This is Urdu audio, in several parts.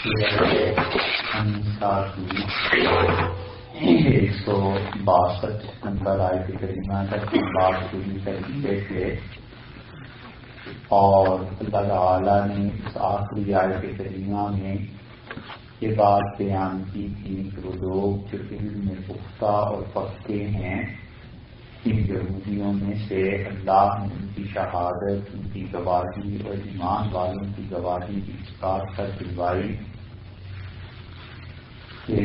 162 نمبر آیت کریمہ تک بات پوری کر لیے تھے، اور اللہ تعالیٰ نے اس آخری آیت کریمہ میں یہ بات بیان کی تھی کہ وہ لوگ جو علم میں پختہ اور پکے ہیں، ان یہودیوں میں سے اللہ نے ان کی شہادت، ان کی گواہی اور ایمان والوں کی گواہی کی اس بات پر دلوائی کہ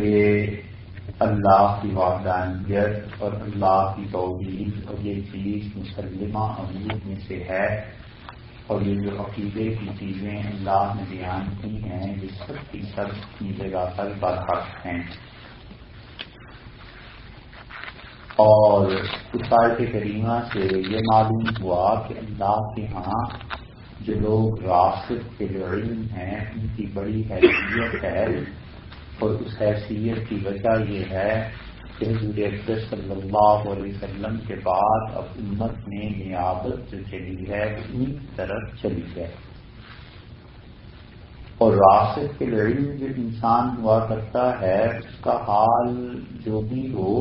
اللہ کی وحدانیت اور اللہ کی توحید اور یہ چیز مسلمہ امور میں سے ہے، اور یہ جو عقیدے کی چیزیں اللہ نے بیان کی ہیں یہ سب کی سب اپنی جگہ پر برحق ہیں۔ اور اس آیت کریمہ سے یہ معلوم ہوا کہ اللہ کے ہاں جو لوگ راسخ کے جو علم ہیں ان کی بڑی حیثیت ہے، اور اس حیثیت کی وجہ یہ ہے کہ حضور اقدس صلی اللہ علیہ وسلم کے بعد اب امت میں نیابت جو چلی ہے وہ انہیں کی طرف چلی ہے، اور راسخ کے علم جو انسان ہوا کرتا ہے اس کا حال جو بھی ہو،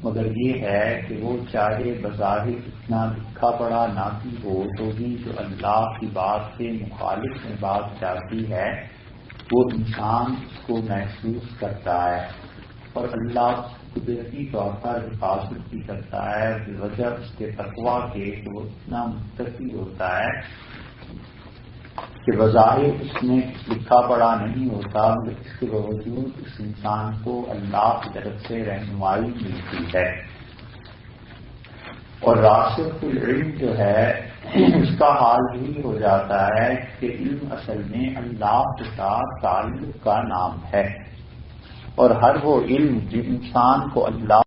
مگر یہ ہے کہ وہ چاہے بظاہر اتنا لکھا پڑھا نہ بھی ہو تو بھی جو اللہ کی بات کے مخالف میں بات چاہتی ہے وہ انسان اس کو محسوس کرتا ہے، اور اللہ قدرتی طور پر حفاظت بھی کرتا ہے بوجہ اس کے تقویٰ کے کہ وہ اتنا متقی ہوتا ہے کہ بظاہر اس میں لکھا پڑھا نہیں ہوتا، مگر اس کے باوجود اس انسان کو اللہ کی طرف سے رہنمائی ملتی ہے۔ اور راسخ العلم جو ہے اس کا حال یہی ہو جاتا ہے کہ علم اصل میں اللہ کے ساتھ تعلق کا نام ہے، اور ہر وہ علم جو انسان کو اللہ